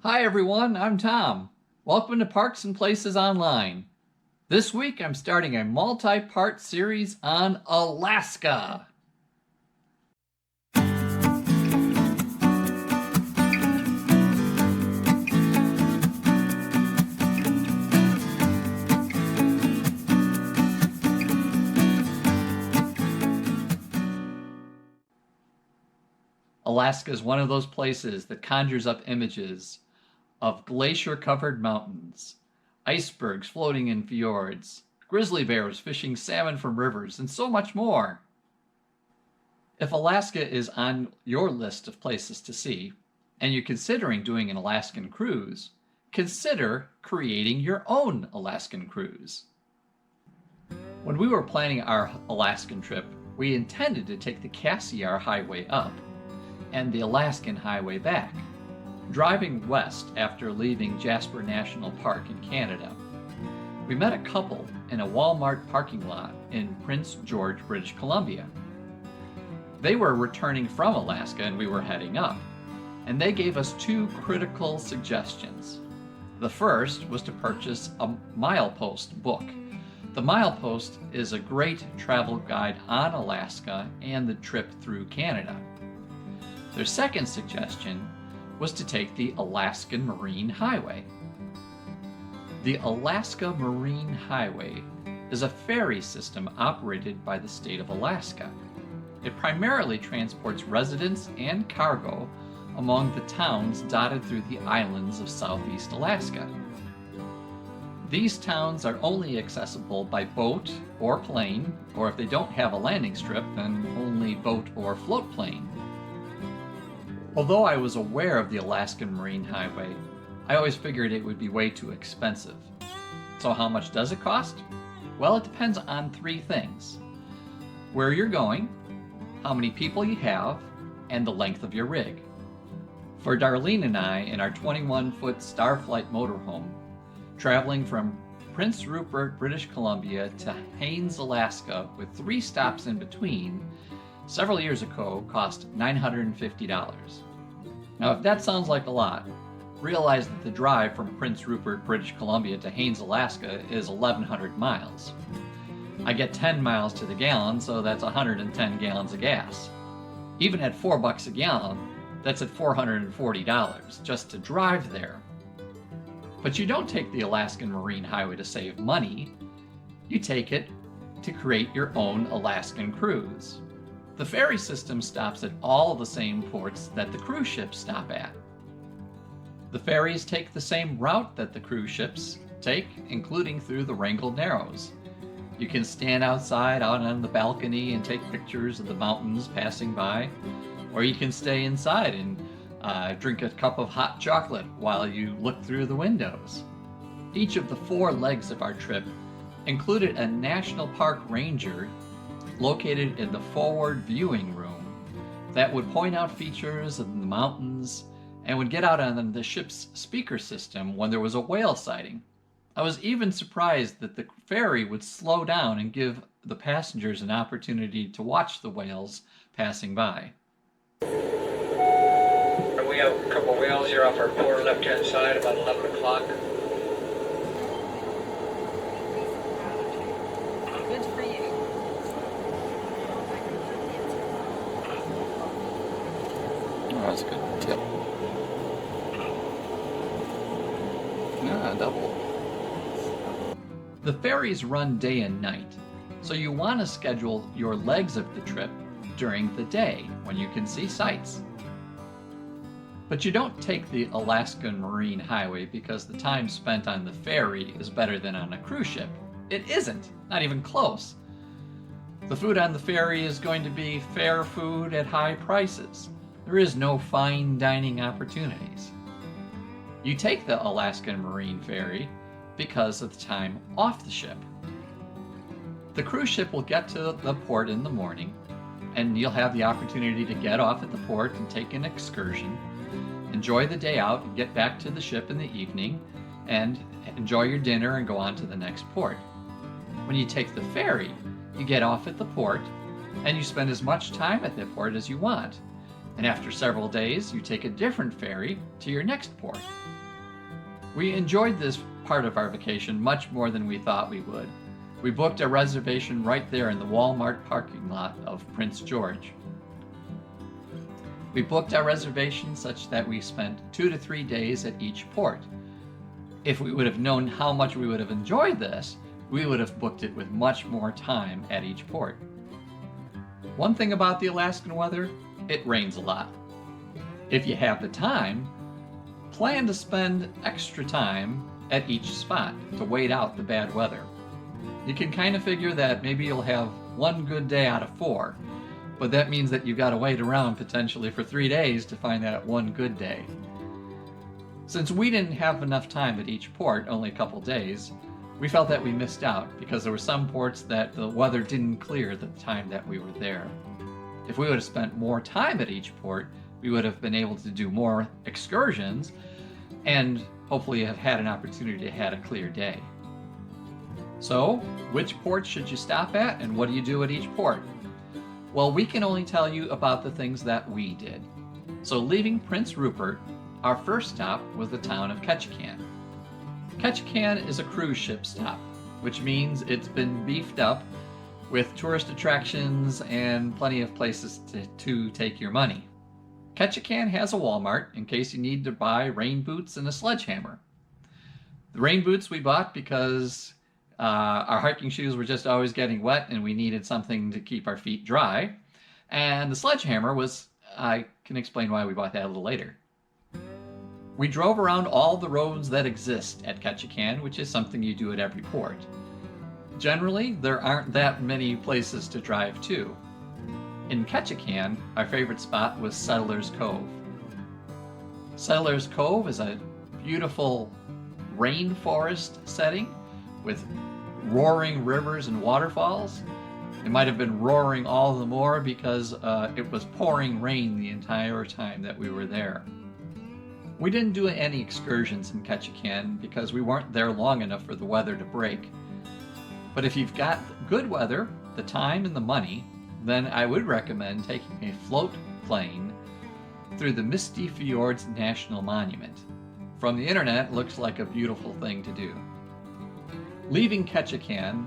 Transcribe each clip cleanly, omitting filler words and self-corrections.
Hi everyone, I'm Tom. Welcome to Parks and Places Online. This week I'm starting a multi-part series on Alaska. Alaska is one of those places that conjures up images of glacier-covered mountains, icebergs floating in fjords, grizzly bears fishing salmon from rivers, and so much more. If Alaska is on your list of places to see, and you're considering doing an Alaskan cruise, consider creating your own Alaskan cruise. When we were planning our Alaskan trip, we intended to take the Cassiar Highway up and the Alaskan Highway back, driving west after leaving Jasper National Park in Canada. We met a couple in a Walmart parking lot in Prince George, British Columbia. They were returning from Alaska and we were heading up, and they gave us two critical suggestions. The first was to purchase a milepost book. The milepost is a great travel guide on Alaska and the trip through Canada. Their second suggestion was to take the Alaskan Marine Highway. The Alaska Marine Highway is a ferry system operated by the state of Alaska. It primarily transports residents and cargo among the towns dotted through the islands of Southeast Alaska. These towns are only accessible by boat or plane, or if they don't have a landing strip, then only boat or float plane. Although I was aware of the Alaskan Marine Highway, I always figured it would be way too expensive. So how much does it cost? Well, it depends on three things: where you're going, how many people you have, and the length of your rig. For Darlene and I, in our 21-foot Starflight motorhome, traveling from Prince Rupert, British Columbia to Haines, Alaska, with 3 stops in between, several years ago cost $950. Now, if that sounds like a lot, realize that the drive from Prince Rupert, British Columbia to Haines, Alaska is 1,100 miles. I get 10 miles to the gallon, so that's 110 gallons of gas. Even at $4 a gallon, that's at $440 just to drive there. But you don't take the Alaskan Marine Highway to save money. You take it to create your own Alaskan cruise. The ferry system stops at all the same ports that the cruise ships stop at. The ferries take the same route that the cruise ships take, including through the Wrangell Narrows. You can stand outside out on the balcony and take pictures of the mountains passing by, or you can stay inside and drink a cup of hot chocolate while you look through the windows. Each of the 4 legs of our trip included a national park ranger located in the forward viewing room that would point out features of the mountains and would get out on the ship's speaker system when there was a whale sighting. I was even surprised that the ferry would slow down and give the passengers an opportunity to watch the whales passing by. We have a couple of whales here off our poor left-hand side about 11 o'clock. Good for you. Oh, that's a good tip. Double. The ferries run day and night, so you want to schedule your legs of the trip during the day when you can see sights. But you don't take the Alaskan Marine Highway because the time spent on the ferry is better than on a cruise ship. It isn't, not even close. The food on the ferry is going to be fair food at high prices. There is no fine dining opportunities. You take the Alaskan Marine Ferry because of the time off the ship. The cruise ship will get to the port in the morning, and you'll have the opportunity to get off at the port and take an excursion, enjoy the day out and get back to the ship in the evening, and enjoy your dinner and go on to the next port. When you take the ferry, you get off at the port, and you spend as much time at the port as you want. And after several days, you take a different ferry to your next port. We enjoyed this part of our vacation much more than we thought we would. We booked a reservation right there in the Walmart parking lot of Prince George. We booked our reservation such that we spent 2 to 3 days at each port. If we would have known how much we would have enjoyed this, we would have booked it with much more time at each port. One thing about the Alaskan weather, it rains a lot. If you have the time, plan to spend extra time at each spot to wait out the bad weather. You can kind of figure that maybe you'll have 1 good day out of 4, but that means that you've got to wait around potentially for 3 days to find that 1 good day. Since we didn't have enough time at each port, only a couple days, we felt that we missed out because there were some ports that the weather didn't clear the time that we were there. If we would have spent more time at each port, we would have been able to do more excursions and hopefully have had an opportunity to have a clear day. So, which port should you stop at and what do you do at each port? Well, we can only tell you about the things that we did. So leaving Prince Rupert, our first stop was the town of Ketchikan. Ketchikan is a cruise ship stop, which means it's been beefed up with tourist attractions and plenty of places to take your money. Ketchikan has a Walmart in case you need to buy rain boots and a sledgehammer. The rain boots we bought because our hiking shoes were just always getting wet and we needed something to keep our feet dry. And the sledgehammer was, I can explain why we bought that a little later. We drove around all the roads that exist at Ketchikan, which is something you do at every port. Generally, there aren't that many places to drive to. In Ketchikan, our favorite spot was Settlers Cove. Settlers Cove is a beautiful rainforest setting with roaring rivers and waterfalls. It might have been roaring all the more because it was pouring rain the entire time that we were there. We didn't do any excursions in Ketchikan because we weren't there long enough for the weather to break. But if you've got good weather, the time and the money, then I would recommend taking a float plane through the Misty Fjords National Monument. From the internet, it looks like a beautiful thing to do. Leaving Ketchikan,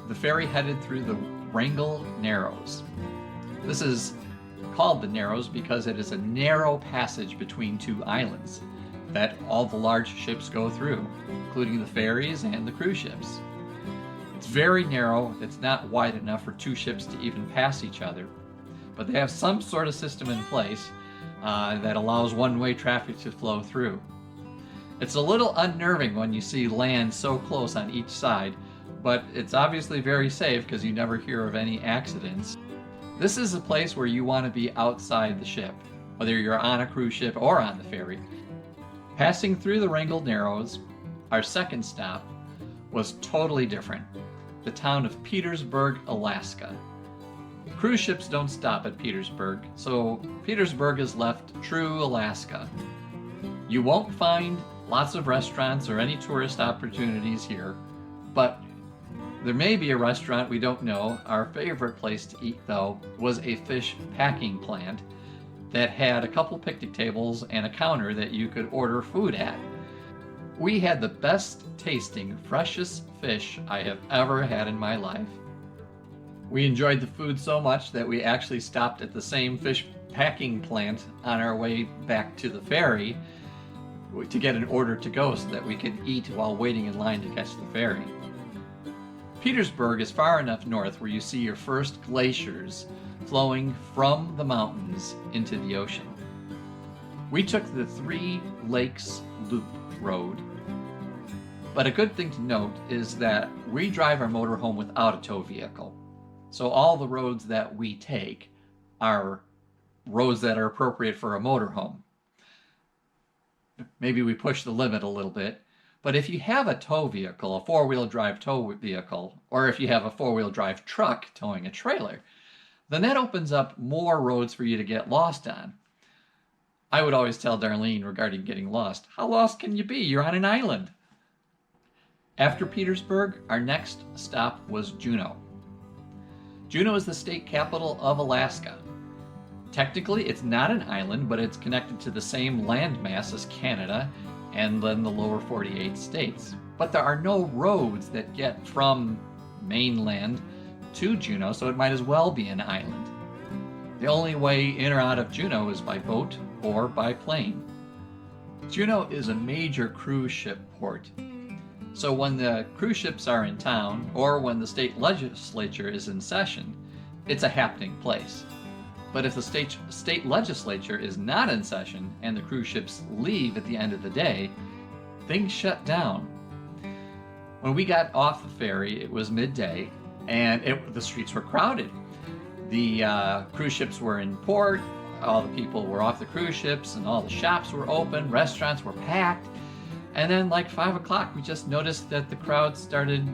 the ferry headed through the Wrangell Narrows. This is called the Narrows because it is a narrow passage between 2 islands that all the large ships go through, including the ferries and the cruise ships. It's very narrow, it's not wide enough for 2 ships to even pass each other, but they have some sort of system in place that allows one-way traffic to flow through. It's a little unnerving when you see land so close on each side, but it's obviously very safe because you never hear of any accidents. This is a place where you want to be outside the ship, whether you're on a cruise ship or on the ferry. Passing through the Wrangell Narrows, our second stop was totally different. The town of Petersburg, Alaska. Cruise ships don't stop at Petersburg, so Petersburg is left true Alaska. You won't find lots of restaurants or any tourist opportunities here, but there may be a restaurant we don't know. Our favorite place to eat, though, was a fish packing plant that had a couple picnic tables and a counter that you could order food at. We had the best tasting, freshest fish I have ever had in my life. We enjoyed the food so much that we actually stopped at the same fish packing plant on our way back to the ferry to get an order to go so that we could eat while waiting in line to catch the ferry. Petersburg is far enough north where you see your first glaciers flowing from the mountains into the ocean. We took the 3 Lakes Loop Road, but a good thing to note is that we drive our motorhome without a tow vehicle. So all the roads that we take are roads that are appropriate for a motorhome. Maybe we push the limit a little bit, but if you have a tow vehicle, a 4-wheel drive tow vehicle, or if you have a 4-wheel drive truck towing a trailer, then that opens up more roads for you to get lost on. I would always tell Darlene regarding getting lost, how lost can you be? You're on an island. After Petersburg, our next stop was Juneau. Juneau is the state capital of Alaska. Technically, it's not an island, but it's connected to the same landmass as Canada and then the lower 48 states. But there are no roads that get from mainland to Juneau, so it might as well be an island. The only way in or out of Juneau is by boat or by plane. Juneau is a major cruise ship port. So when the cruise ships are in town, or when the state legislature is in session, it's a happening place. But if the state legislature is not in session and the cruise ships leave at the end of the day, things shut down. When we got off the ferry, it was midday, and the streets were crowded. The cruise ships were in port, all the people were off the cruise ships, and all the shops were open, restaurants were packed. And then like 5 o'clock, we just noticed that the crowd started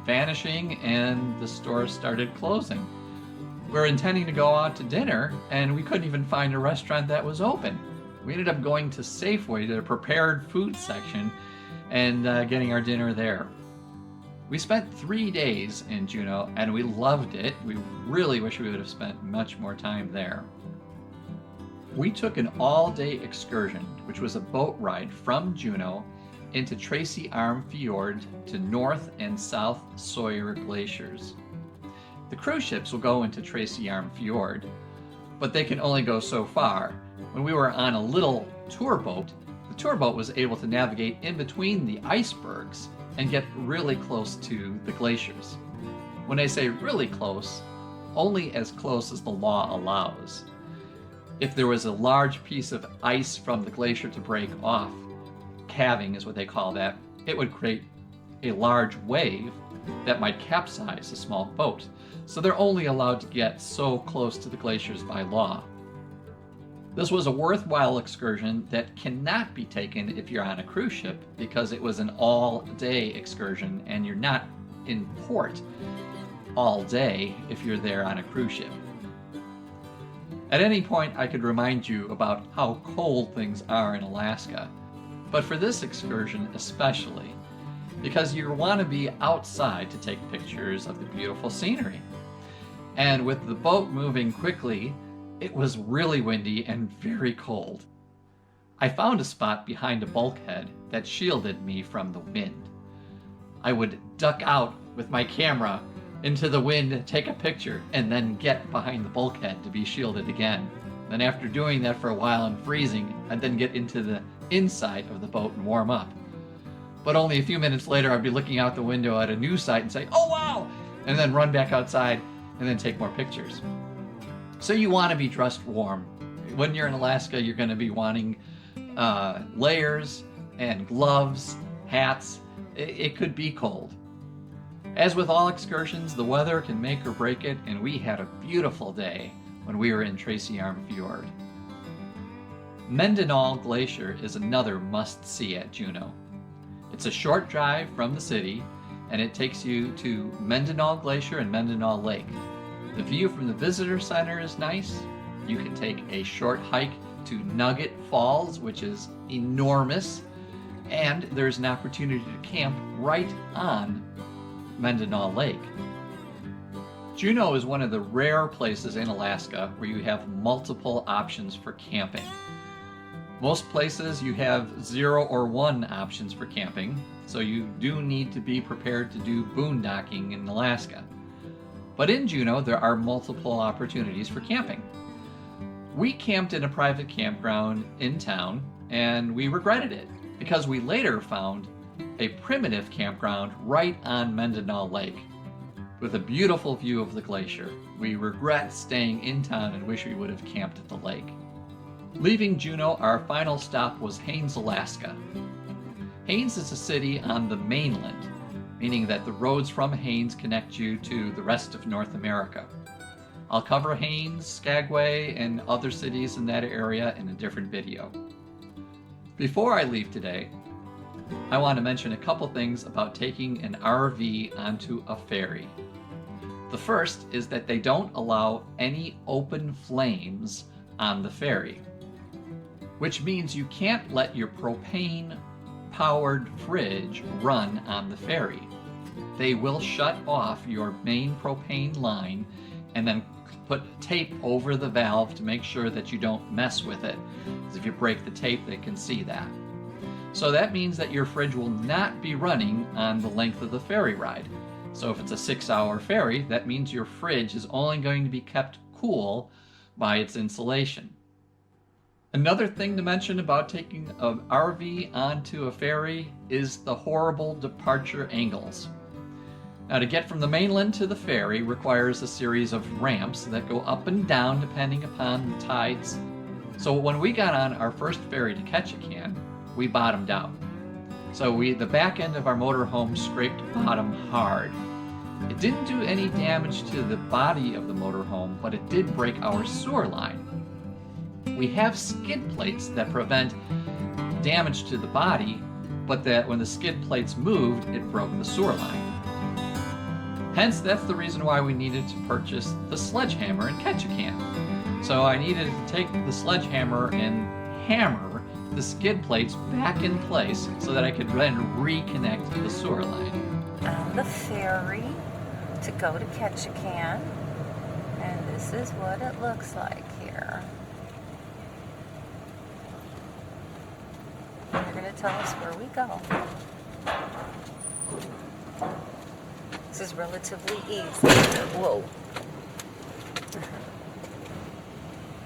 vanishing and the stores started closing. We were intending to go out to dinner, and we couldn't even find a restaurant that was open. We ended up going to Safeway, to the prepared food section, and getting our dinner there. We spent 3 days in Juneau, and we loved it. We really wish we would have spent much more time there. We took an all-day excursion, which was a boat ride from Juneau into Tracy Arm Fjord to North and South Sawyer glaciers. The cruise ships will go into Tracy Arm Fjord, but they can only go so far. When we were on a little tour boat, the tour boat was able to navigate in between the icebergs and get really close to the glaciers. When I say really close, only as close as the law allows. If there was a large piece of ice from the glacier to break off, calving is what they call that, it would create a large wave that might capsize a small boat. So they're only allowed to get so close to the glaciers by law. This was a worthwhile excursion that cannot be taken if you're on a cruise ship, because it was an all-day excursion and you're not in port all day if you're there on a cruise ship. At any point, I could remind you about how cold things are in Alaska, but for this excursion especially, because you want to be outside to take pictures of the beautiful scenery. And with the boat moving quickly, it was really windy and very cold. I found a spot behind a bulkhead that shielded me from the wind. I would duck out with my camera into the wind, take a picture, and then get behind the bulkhead to be shielded again. Then after doing that for a while and freezing, I'd then get into the inside of the boat and warm up. But only a few minutes later, I'd be looking out the window at a new sight and say, "Oh wow!" and then run back outside and then take more pictures. So you want to be dressed warm. When you're in Alaska, you're going to be wanting layers and gloves, hats. It could be cold. As with all excursions, the weather can make or break it, and we had a beautiful day when we were in Tracy Arm Fjord. Mendenhall Glacier is another must-see at Juneau. It's a short drive from the city, and it takes you to Mendenhall Glacier and Mendenhall Lake. The view from the visitor center is nice. You can take a short hike to Nugget Falls, which is enormous, and there's an opportunity to camp right on Mendenhall Lake. Juneau is one of the rare places in Alaska where you have multiple options for camping. Most places you have 0 or 1 options for camping, so you do need to be prepared to do boondocking in Alaska. But in Juneau, there are multiple opportunities for camping. We camped in a private campground in town, and we regretted it because we later found a primitive campground right on Mendenhall Lake with a beautiful view of the glacier. We regret staying in town and wish we would have camped at the lake. Leaving Juneau, our final stop was Haines, Alaska. Haines is a city on the mainland, meaning that the roads from Haines connect you to the rest of North America. I'll cover Haines, Skagway, and other cities in that area in a different video. Before I leave today, I want to mention a couple things about taking an RV onto a ferry. The first is that they don't allow any open flames on the ferry, which means you can't let your propane-powered fridge run on the ferry. They will shut off your main propane line and then put tape over the valve to make sure that you don't mess with it. Because if you break the tape, they can see that. So that means that your fridge will not be running on the length of the ferry ride. So if it's a 6-hour ferry, that means your fridge is only going to be kept cool by its insulation. Another thing to mention about taking an RV onto a ferry is the horrible departure angles. Now, to get from the mainland to the ferry requires a series of ramps that go up and down depending upon the tides. So when we got on our first ferry to Ketchikan, we bottomed out. So the back end of our motorhome scraped bottom hard. It didn't do any damage to the body of the motorhome, but it did break our sewer line. We have skid plates that prevent damage to the body, but that when the skid plates moved, it broke the sewer line. Hence, that's the reason why we needed to purchase the sledgehammer in Ketchikan. So I needed to take the sledgehammer and hammer the skid plates back in place so that I could then reconnect the sewer line. On the ferry to go to Ketchikan, and this is what it looks like here. You're going to tell us where we go. This is relatively easy. Whoa.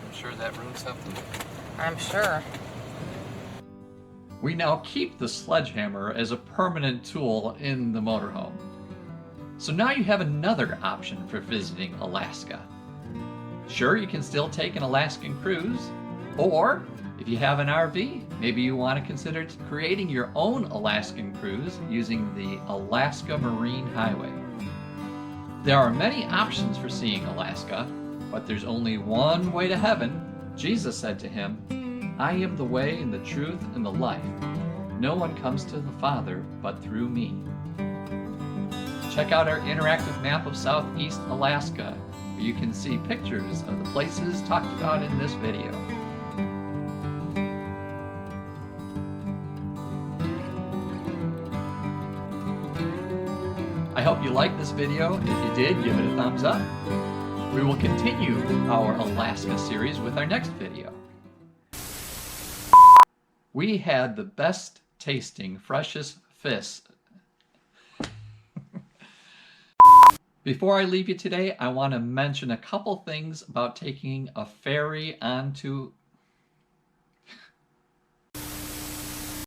I'm sure that ruined something. I'm sure. We now keep the sledgehammer as a permanent tool in the motorhome. So now you have another option for visiting Alaska. Sure, you can still take an Alaskan cruise, or if you have an RV, maybe you want to consider creating your own Alaskan cruise using the Alaska Marine Highway. There are many options for seeing Alaska, but there's only one way to heaven. Jesus said to him, "I am the way and the truth and the life. No one comes to the Father but through me." Check out our interactive map of Southeast Alaska, where you can see pictures of the places talked about in this video. I hope you liked this video. If you did, give it a thumbs up. We will continue our Alaska series with our next video. We had the best tasting, freshest fish. Before I leave you today, I want to mention a couple things about taking a ferry onto